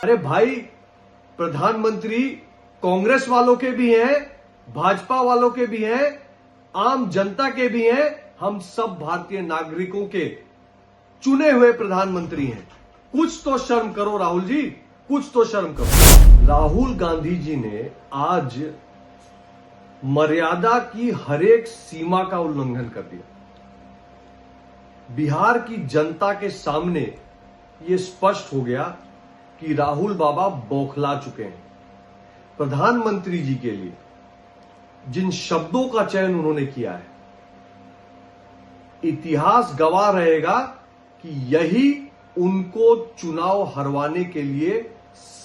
अरे भाई, प्रधानमंत्री कांग्रेस वालों के भी हैं, भाजपा वालों के भी हैं, आम जनता के भी हैं। हम सब भारतीय नागरिकों के चुने हुए प्रधानमंत्री हैं। कुछ तो शर्म करो राहुल जी, कुछ तो शर्म करो। राहुल गांधी जी ने आज मर्यादा की हरेक सीमा का उल्लंघन कर दिया। बिहार की जनता के सामने यह स्पष्ट हो गया कि राहुल बाबा बौखला चुके हैं। प्रधानमंत्री जी के लिए जिन शब्दों का चयन उन्होंने किया है, इतिहास गवाह रहेगा कि यही उनको चुनाव हरवाने के लिए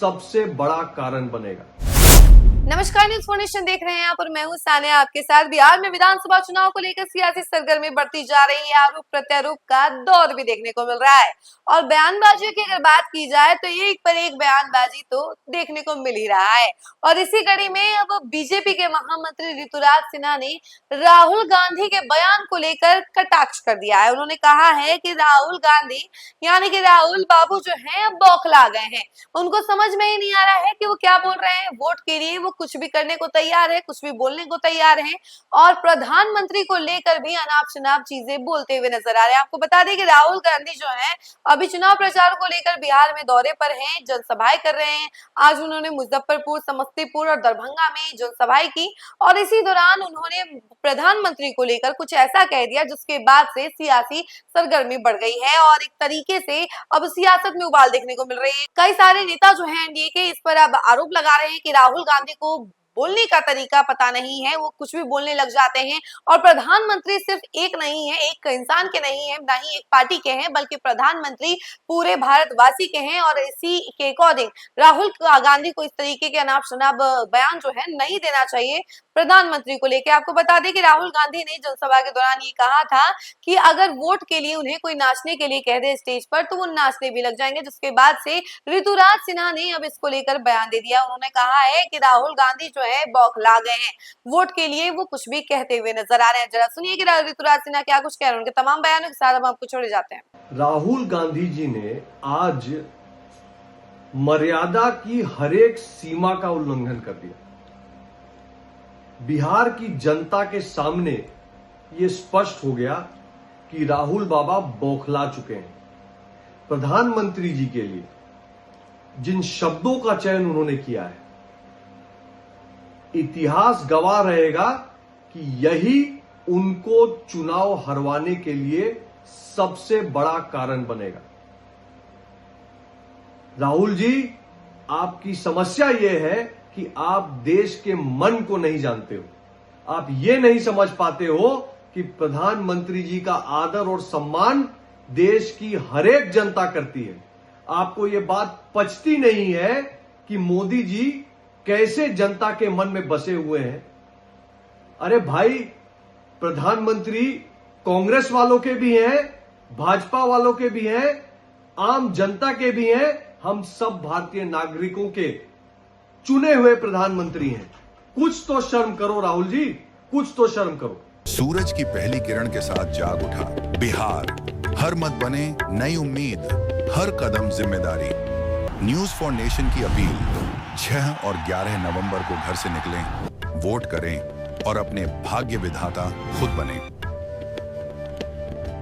सबसे बड़ा कारण बनेगा। नमस्कार, न्यूज़ फॉर नेशन देख रहे हैं आप और मैं हूं सानिया आपके साथ। बिहार में विधानसभा चुनाव को लेकर सियासी सरगर्मी बढ़ती जा रही है। आरोप प्रत्यारोप का दौर भी देखने को मिल रहा है और बयानबाजी की अगर बात की जाए तो एक पर एक बयानबाजी तो देखने को मिल ही रहा है। और इसी कड़ी में अब बीजेपी के महामंत्री ऋतुराज सिन्हा ने राहुल गांधी के बयान को लेकर कटाक्ष कर दिया है। उन्होंने कहा है कि राहुल गांधी यानी कि राहुल बाबू जो है बौखला गए हैं। उनको समझ में ही नहीं आ रहा है कि वो क्या बोल रहे हैं। वोट के लिए वो कुछ भी करने को तैयार है, कुछ भी बोलने को तैयार है और प्रधानमंत्री को लेकर भी अनाप शनाप चीजें बोलते हुए नजर आ रहे हैं। आपको बता दें कि राहुल गांधी जो है अभी चुनाव प्रचार को लेकर बिहार में दौरे पर हैं, जनसभाएं कर रहे हैं। आज उन्होंने मुजफ्फरपुर, समस्तीपुर और दरभंगा में जनसभाएं की और इसी दौरान उन्होंने प्रधानमंत्री को लेकर कुछ ऐसा कह दिया जिसके बाद से सियासी सरगर्मी बढ़ गई है और एक तरीके से अब सियासत में उबाल देखने को मिल रही है। कई सारे नेता जो हैं एनडीए के, इस पर अब आरोप लगा रहे हैं कि राहुल गांधी को बोलने का तरीका पता नहीं है, वो कुछ भी बोलने लग जाते हैं। और प्रधानमंत्री सिर्फ एक नहीं है, एक इंसान के नहीं है, ना ही एक पार्टी के हैं, बल्कि प्रधानमंत्री पूरे भारतवासी के हैं। और इसी के अकॉर्डिंग राहुल गांधी को इस तरीके के अनाप शनाप बयान जो है नहीं देना चाहिए प्रधानमंत्री को लेकर। आपको बता दें कि राहुल गांधी ने जनसभा के दौरान ये कहा था कि अगर वोट के लिए उन्हें कोई नाचने के लिए कह दे स्टेज पर तो वो नाचने भी लग जाएंगे। जिसके बाद से ऋतुराज सिन्हा ने अब इसको लेकर बयान दे दिया। उन्होंने कहा है कि राहुल गांधी जो है बौखला गए हैं, वोट के लिए वो कुछ भी कहते हुए नजर आ रहे हैं। जरा सुनिए कि ऋतुराज सिन्हा क्या कुछ कह रहे हैं। उनके तमाम बयानों के साथ हम आपको छोड़े जाते हैं। राहुल गांधी जी ने आज मर्यादा की हरेक सीमा का उल्लंघन कर दिया। बिहार की जनता के सामने यह स्पष्ट हो गया कि राहुल बाबा बौखला चुके हैं। प्रधानमंत्री जी के लिए जिन शब्दों का चयन उन्होंने किया है, इतिहास गवाह रहेगा कि यही उनको चुनाव हरवाने के लिए सबसे बड़ा कारण बनेगा। राहुल जी, आपकी समस्या यह है कि आप देश के मन को नहीं जानते हो। आप ये नहीं समझ पाते हो कि प्रधानमंत्री जी का आदर और सम्मान देश की हरेक जनता करती है। आपको ये बात पचती नहीं है कि मोदी जी कैसे जनता के मन में बसे हुए हैं। अरे भाई, प्रधानमंत्री कांग्रेस वालों के भी हैं, भाजपा वालों के भी हैं, आम जनता के भी हैं। हम सब भारतीय नागरिकों के चुने हुए प्रधानमंत्री हैं। कुछ तो शर्म करो राहुल जी, कुछ तो शर्म करो। सूरज की पहली किरण के साथ जाग उठा बिहार। हर मत बने नई उम्मीद, हर कदम जिम्मेदारी। न्यूज़ फॉर नेशन की अपील, 6 और 11 नवंबर को घर से निकलें, वोट करें और अपने भाग्य विधाता खुद बने।